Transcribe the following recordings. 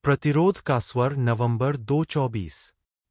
प्रतिरोध का स्वर नवंबर 2024।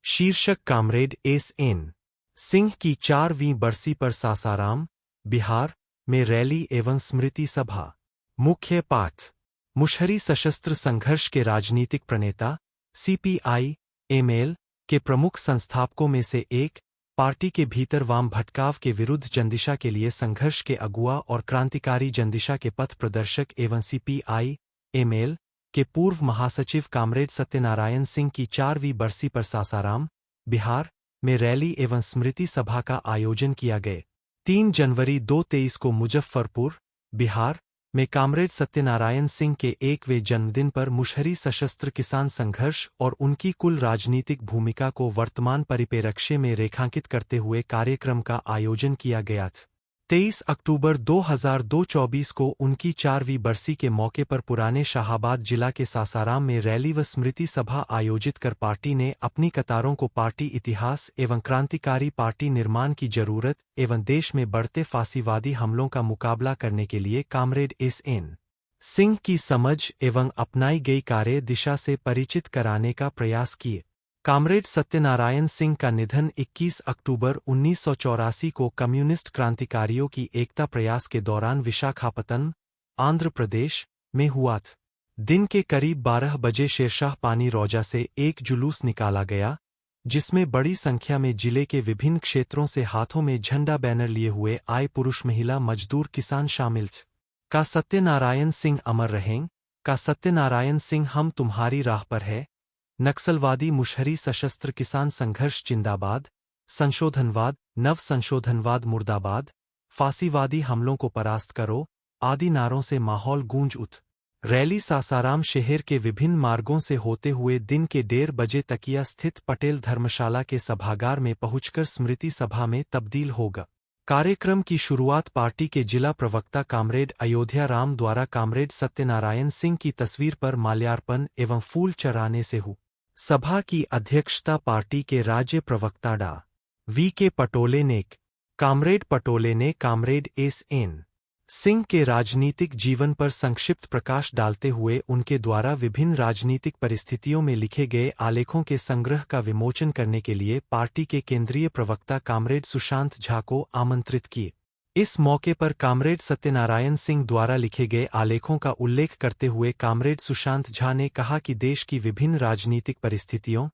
शीर्षक कामरेड एस.एन. सिंह की 4वीं बरसी पर सासाराम, बिहार में रैली एवं स्मृति सभा। मुख्य पाठ। मुशहरी सशस्त्र संघर्ष के राजनीतिक प्रणेता, सीपीआई एमएल के प्रमुख संस्थापकों में से एक, पार्टी के भीतर वाम भटकाव के विरुद्ध जनदिशा के लिए संघर्ष के अगुआ और क्रांतिकारी जनदिशा के पथ प्रदर्शक एवं सीपीआई एमएल के पूर्व महासचिव कामरेड सत्यनारायण सिंह की 4वीं बरसी पर सासाराम, बिहार में रैली एवं स्मृति सभा का आयोजन किया गया। 3 जनवरी 2023 को मुजफ्फरपुर, बिहार में कामरेड सत्यनारायण सिंह के 1वें जन्मदिन पर मुशहरी सशस्त्र किसान संघर्ष और उनकी कुल राजनीतिक भूमिका को वर्तमान परिप्रेक्ष्य में रेखांकित करते हुए कार्यक्रम का आयोजन किया गया था। 23 अक्टूबर 2024 को उनकी 4वीं बरसी के मौके पर पुराने शाहाबाद जिला के सासाराम में रैली व स्मृति सभा आयोजित कर पार्टी ने अपनी कतारों को पार्टी इतिहास एवं क्रांतिकारी पार्टी निर्माण की जरूरत एवं देश में बढ़ते फांसीवादी हमलों का मुकाबला करने के लिए कामरेड एस.एन. सिंह की समझ एवं अपनाई गई कार्य दिशा से परिचित कराने का प्रयास किए। कामरेड सत्यनारायण सिंह का निधन 21 अक्टूबर 1984 को कम्युनिस्ट क्रांतिकारियों की एकता प्रयास के दौरान विशाखापत्तनम, आंध्र प्रदेश में हुआ था। दिन के करीब 12 बजे शेरशाह पानी रौजा से एक जुलूस निकाला गया, जिसमें बड़ी संख्या में जिले के विभिन्न क्षेत्रों से हाथों में झंडा बैनर लिए हुए आए पुरुष, महिला, मजदूर, किसान शामिल थे। का सत्यनारायण सिंह अमर रहें, का सत्यनारायण सिंह हम तुम्हारी राह पर है, नक्सलवादी मुशहरी सशस्त्र किसान संघर्ष जिंदाबाद, संशोधनवाद, नव संशोधनवाद मुर्दाबाद, फांसीवादी हमलों को परास्त करो आदि नारों से माहौल गूंज उठ। रैली सासाराम शहर के विभिन्न मार्गों से होते हुए दिन के 1:30 बजे तकिया स्थित पटेल धर्मशाला के सभागार में पहुंचकर स्मृति सभा में तब्दील होगा। कार्यक्रम की शुरुआत पार्टी के जिला प्रवक्ता कामरेड अयोध्या राम द्वारा कामरेड सत्यनारायण सिंह की तस्वीर पर माल्यार्पण एवं फूल चढ़ाने से हुई। सभा की अध्यक्षता पार्टी के राज्य प्रवक्ता डा. वी.के. पटोले ने। कामरेड पटोले ने कामरेड एस.एन. सिंह के राजनीतिक जीवन पर संक्षिप्त प्रकाश डालते हुए उनके द्वारा विभिन्न राजनीतिक परिस्थितियों में लिखे गए आलेखों के संग्रह का विमोचन करने के लिए पार्टी के केंद्रीय प्रवक्ता कामरेड सुशांत झा को आमंत्रित किए। इस मौके पर कामरेड सत्यनारायण सिंह द्वारा लिखे गए आलेखों का उल्लेख करते हुए कामरेड सुशांत झा ने कहा कि देश की विभिन्न राजनीतिक परिस्थितियों,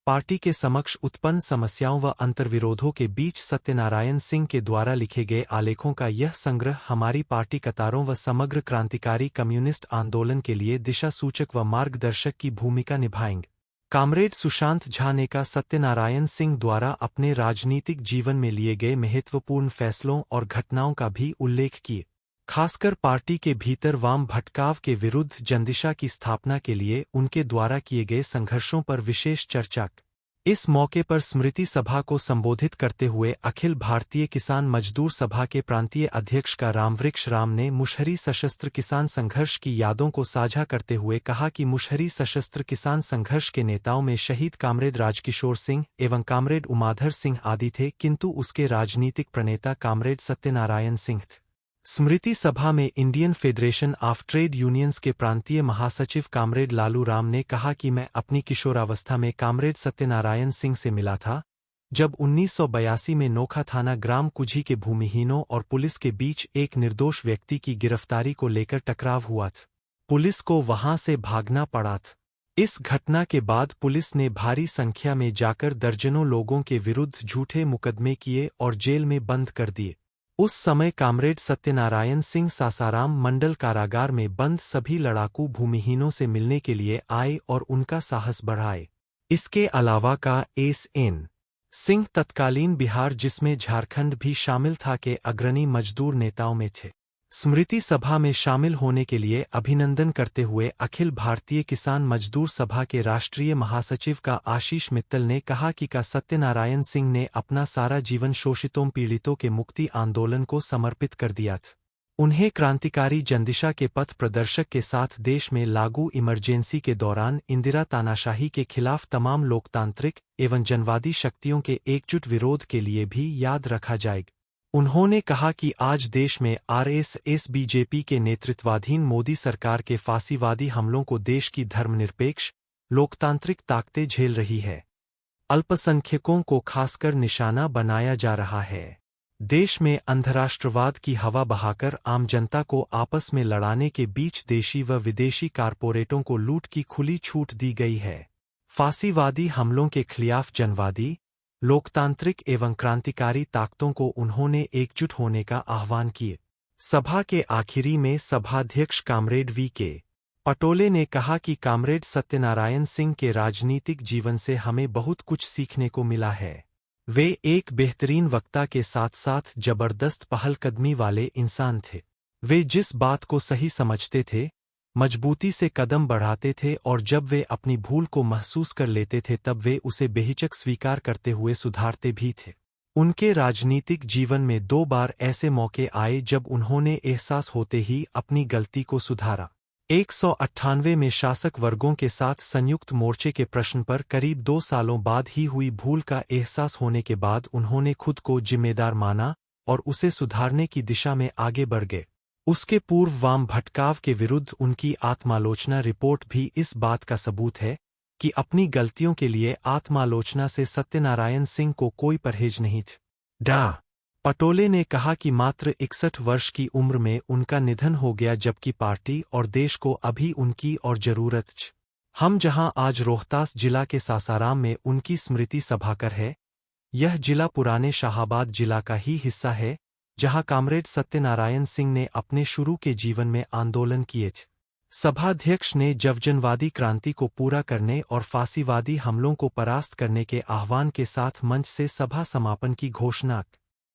पार्टी के समक्ष उत्पन्न समस्याओं व अंतर्विरोधों के बीच सत्यनारायण सिंह के द्वारा लिखे गए आलेखों का यह संग्रह हमारी पार्टी कतारों व समग्र क्रांतिकारी कम्युनिस्ट आंदोलन के लिए दिशा सूचक व मार्गदर्शक की भूमिका निभाएंगे। कामरेड सुशांत झा ने का सत्यनारायण सिंह द्वारा अपने राजनीतिक जीवन में लिए गए महत्वपूर्ण फैसलों और घटनाओं का भी उल्लेख किए, खासकर पार्टी के भीतर वाम भटकाव के विरुद्ध जनदिशा की स्थापना के लिए उनके द्वारा किए गए संघर्षों पर विशेष चर्चा। इस मौके पर स्मृति सभा को संबोधित करते हुए अखिल भारतीय किसान मजदूर सभा के प्रांतीय अध्यक्ष का रामवृक्ष राम ने मुशहरी सशस्त्र किसान संघर्ष की यादों को साझा करते हुए कहा कि मुशहरी सशस्त्र किसान संघर्ष के नेताओं में शहीद कामरेड राजकिशोर सिंह एवं कामरेड उमाधर सिंह आदि थे, किंतु उसके राजनीतिक प्रणेता कामरेड सत्यनारायण सिंह थे। स्मृति सभा में Indian federation of trade unions के प्रांतीय महासचिव कामरेड लालू राम ने कहा कि मैं अपनी किशोरावस्था में कामरेड सत्यनारायण सिंह से मिला था, जब 1982 में नोखा थाना ग्राम कुझी के भूमिहीनों और पुलिस के बीच एक निर्दोष व्यक्ति की गिरफ्तारी को लेकर टकराव हुआ था। पुलिस को वहां से भागना पड़ा था। इस घटना के बाद पुलिस ने भारी संख्या में जाकर दर्जनों लोगों के विरुद्ध झूठे मुकदमे किए और जेल में बंद कर दिए। उस समय कामरेड सत्यनारायण सिंह सासाराम मंडल कारागार में बंद सभी लड़ाकू भूमिहीनों से मिलने के लिए आए और उनका साहस बढ़ाए। इसके अलावा का एस.एन. सिंह तत्कालीन बिहार, जिसमें झारखंड भी शामिल था, के अग्रणी मजदूर नेताओं में थे। स्मृति सभा में शामिल होने के लिए अभिनंदन करते हुए अखिल भारतीय किसान मजदूर सभा के राष्ट्रीय महासचिव का आशीष मित्तल ने कहा कि का सत्यनारायण सिंह ने अपना सारा जीवन शोषितों पीड़ितों के मुक्ति आंदोलन को समर्पित कर दिया था। उन्हें क्रांतिकारी जनदिशा के पथ प्रदर्शक के साथ देश में लागू इमरजेंसी के दौरान इंदिरा तानाशाही के खिलाफ तमाम लोकतांत्रिक एवं जनवादी शक्तियों के एकजुट विरोध के लिए भी याद रखा जाएगा। उन्होंने कहा कि आज देश में आरएसएस बीजेपी के नेतृत्वाधीन मोदी सरकार के फांसीवादी हमलों को देश की धर्मनिरपेक्ष लोकतांत्रिक ताकतें झेल रही है। अल्पसंख्यकों को खासकर निशाना बनाया जा रहा है। देश में अंधराष्ट्रवाद की हवा बहाकर आम जनता को आपस में लड़ाने के बीच देशी व विदेशी कारपोरेटों को लूट की खुली छूट दी गई है। फांसीवादी हमलों के खिलाफ जनवादी, लोकतांत्रिक एवं क्रांतिकारी ताकतों को उन्होंने एकजुट होने का आह्वान किया। सभा के आखिरी में सभाध्यक्ष कामरेड वी.के. पटोले ने कहा कि कामरेड सत्यनारायण सिंह के राजनीतिक जीवन से हमें बहुत कुछ सीखने को मिला है। वे एक बेहतरीन वक्ता के साथ साथ जबरदस्त पहलकदमी वाले इंसान थे। वे जिस बात को सही समझते थे, मजबूती से कदम बढ़ाते थे और जब वे अपनी भूल को महसूस कर लेते थे तब वे उसे बेहिचक स्वीकार करते हुए सुधारते भी थे। उनके राजनीतिक जीवन में 2 बार ऐसे मौके आए जब उन्होंने एहसास होते ही अपनी गलती को सुधारा। 198 में शासक वर्गों के साथ संयुक्त मोर्चे के प्रश्न पर करीब 2 सालों बाद ही हुई भूल का एहसास होने के बाद उन्होंने खुद को जिम्मेदार माना और उसे सुधारने की दिशा में आगे बढ़ गए। उसके पूर्व वाम भटकाव के विरुद्ध उनकी आत्मालोचना रिपोर्ट भी इस बात का सबूत है कि अपनी गलतियों के लिए आत्मालोचना से सत्यनारायण सिंह को कोई परहेज नहीं था। पटोले ने कहा कि मात्र 61 वर्ष की उम्र में उनका निधन हो गया जबकि पार्टी और देश को अभी उनकी और जरूरत छ। हम जहां आज रोहतास जिला के सासाराम में उनकी स्मृति सभा कर है, यह जिला पुराने शाहाबाद जिला का ही हिस्सा है जहां कामरेड सत्यनारायण सिंह ने अपने शुरू के जीवन में आंदोलन किए थे। सभाध्यक्ष ने जवजनवादी क्रांति को पूरा करने और फांसीवादी हमलों को परास्त करने के आह्वान के साथ मंच से सभा समापन की घोषणा की।